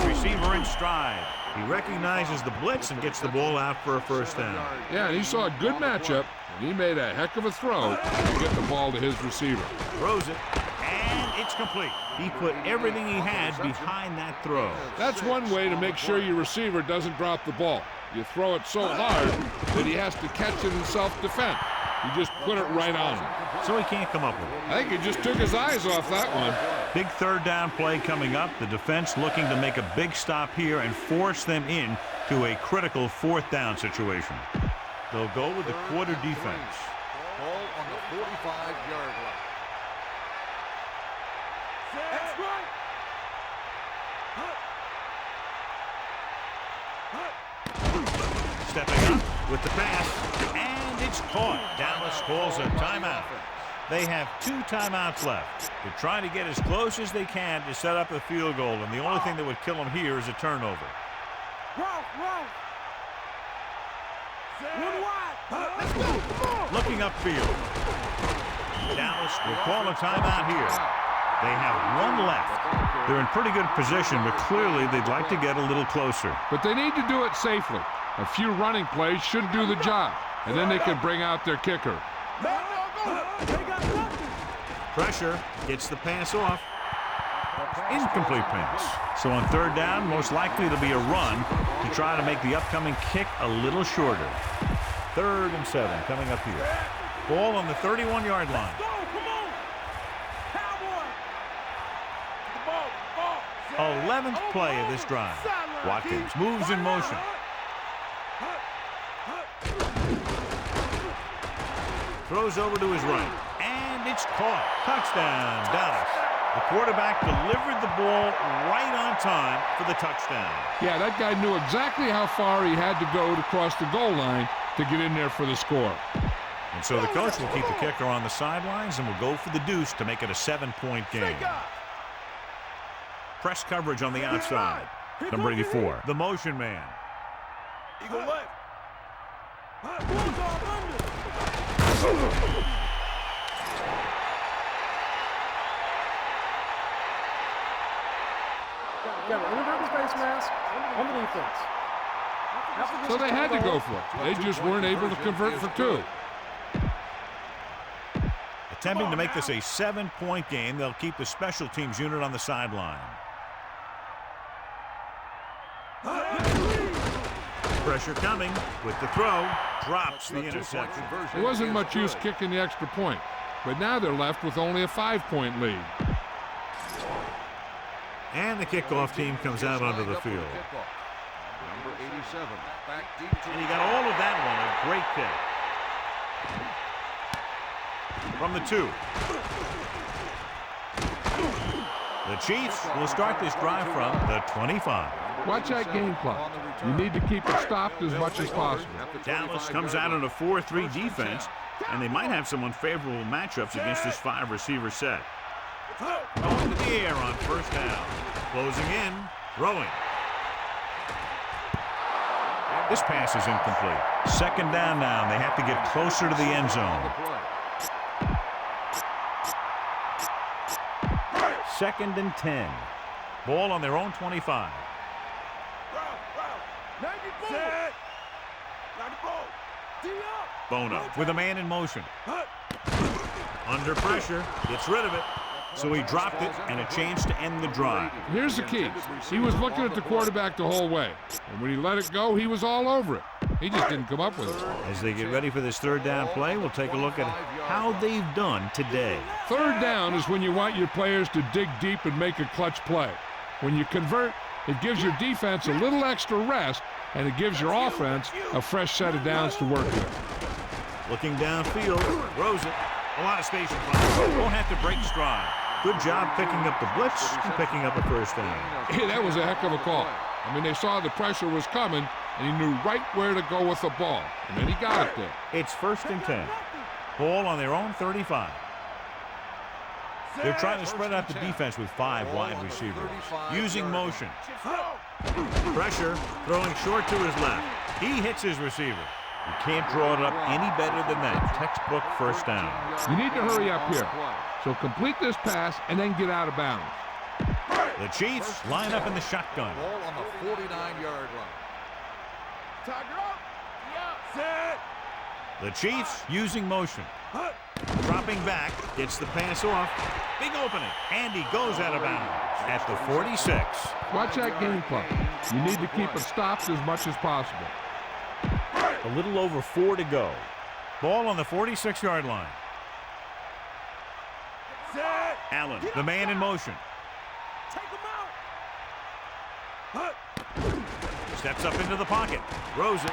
Receiver in stride. He recognizes the blitz and gets the ball out for a first down. Yeah, and he saw a good matchup, and he made a heck of a throw to get the ball to his receiver. Throws it. And it's complete. He put everything he had behind that throw. That's one way to make sure your receiver doesn't drop the ball. You throw it so hard that he has to catch it in self-defense. You just put it right on him. So he can't come up with it. I think he just took his eyes off that one. Big third down play coming up. The defense looking to make a big stop here and force them in to a critical fourth down situation. They'll go with the quarter defense. Ball on the 45-yard line. That's right. Stepping up with the pass, and it's caught. Dallas calls a timeout. They have 2 timeouts left. They're trying to get as close as they can to set up a field goal, and the only thing that would kill them here is a turnover. Run. One wide. Let's go. Come on. Looking upfield. Dallas will call a timeout here. They have 1 left. They're in pretty good position, but clearly they'd like to get a little closer. But they need to do it safely. A few running plays should do the job, and then they can bring out their kicker. They got nothing. Pressure gets the pass off. Incomplete pass. So on third down, most likely it'll be a run to try to make the upcoming kick a little shorter. 3rd and 7 coming up here. Ball on the 31-yard line. Go, come on. Cowboy. The ball. 11th play of this drive. Watkins moves in motion. Throws over to his right. And it's caught. Touchdown, Dallas. The quarterback delivered the ball right on time for the touchdown. Yeah, that guy knew exactly how far he had to go to cross the goal line to get in there for the score. And so the coach will keep the kicker on the sidelines and will go for the deuce to make it a 7-point game. Press coverage on the outside. Number 84, the motion man. Eagle left. Got an inverted face mask on the defense. So they had to go for it. They just weren't able to convert for 2. Attempting to make this a 7-point game, they'll keep the special teams unit on the sideline. Pressure coming with the throw. Drops the interception. It wasn't much use kicking the extra point, but now they're left with only a 5-point lead. And the kickoff team comes out onto the field. Number 87, back deep. And he got all of that one. A great kick. From the 2. The Chiefs will start this drive from the 25. Watch that game clock. You need to keep it stopped as much as possible. Dallas comes out in a 4-3 defense, and they might have some unfavorable matchups against this 5-receiver set. Going to the air on first down. Closing in, throwing. This pass is incomplete. Second down now, and they have to get closer to the end zone. Second and 10. Ball on their own 25. Bono with a man in motion. Under pressure, gets rid of it. So he dropped it, and a chance to end the drive. Here's the key. He was looking at the quarterback the whole way. And when he let it go, he was all over it. He just didn't come up with it. As they get ready for this third down play, we'll take a look at how they've done today. Third down is when you want your players to dig deep and make a clutch play. When you convert, it gives your defense a little extra rest, and it gives your offense a fresh set of downs to work with. Looking downfield, throws it. A lot of space in front. Won't have to break stride. Good job picking up the blitz and picking up a first down. Hey, that was a heck of a call. I mean, they saw the pressure was coming, and he knew right where to go with the ball. And then he got it there. It's first and 10. Ball on their own 35. They're trying to spread out the defense with 5 wide receivers. Using motion. Pressure, throwing short to his left. He hits his receiver. You can't draw it up any better than that. Textbook first down. You need to hurry up here. So complete this pass and then get out of bounds. The Chiefs line up in the shotgun. Ball on the 49-yard line. The Chiefs using motion. Dropping back, gets the pass off. Big opening, and he goes out of bounds at the 46. Watch that game clock. You need to keep it stopped as much as possible. A little over 4 to go. Ball on the 46-yard line. Allen, the man in motion. Steps up into the pocket. Throws it.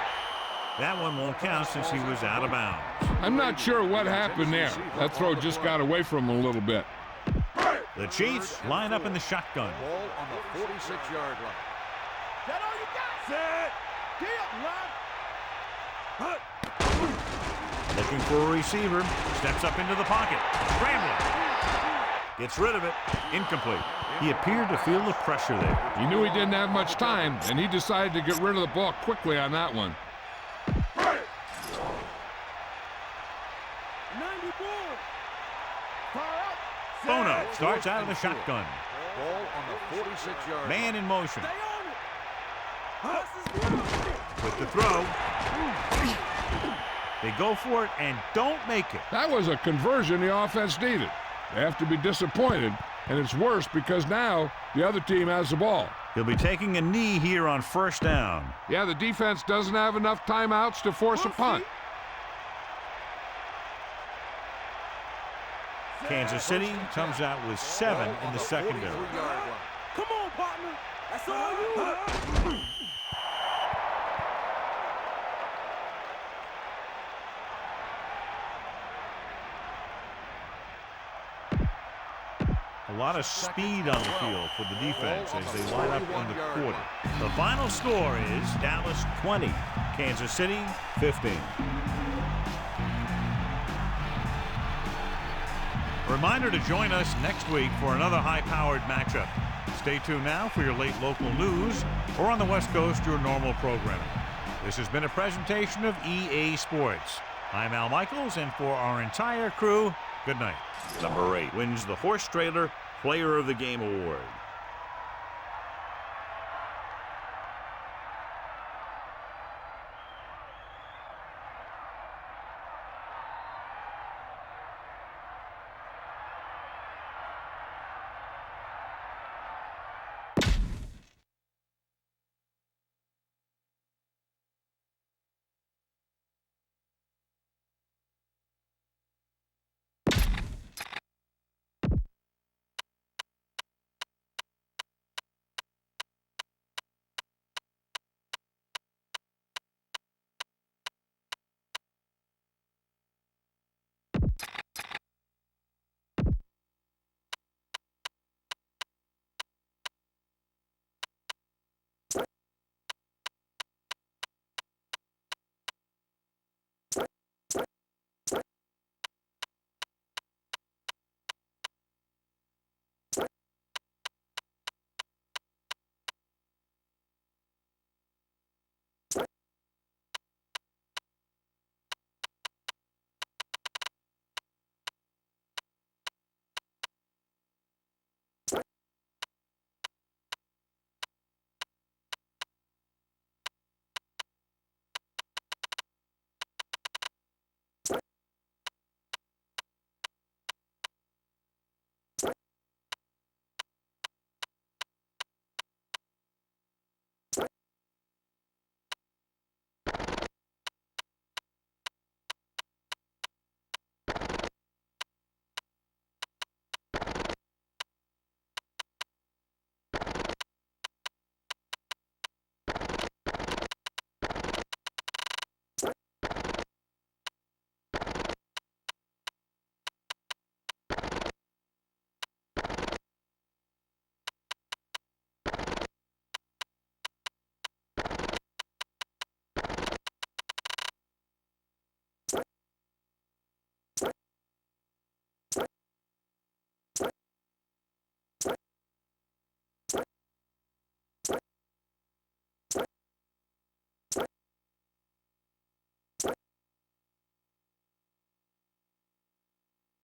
That one won't count since he was out of bounds. I'm not sure what happened there. That throw just got away from him a little bit. The Chiefs line up in the shotgun. Ball on the 46-yard line. That all you got? Set. Looking for a receiver. Steps up into the pocket. Scrambling. Gets rid of it. Incomplete. He appeared to feel the pressure there. He knew he didn't have much time, and he decided to get rid of the ball quickly on that one. Bono starts out of the shotgun. Ball on the 46-yard line. Man in motion. With the throw. They go for it and don't make it. That was a conversion the offense needed. They have to be disappointed, and it's worse because now the other team has the ball. He'll be taking a knee here on first down. Yeah, the defense doesn't have enough timeouts to force a punt. Kansas City comes out with 7 in the secondary. Come on, partner. That's all you. A lot of speed on the field for the defense as they line up in the quarter. The final score is Dallas 20, Kansas City 15. Reminder to join us next week for another high-powered matchup. Stay tuned now for your late local news or on the West Coast, your normal programming. This has been a presentation of EA Sports. I'm Al Michaels, and for our entire crew, good night. Number 8 wins the Horse Trailer Player of the Game Award.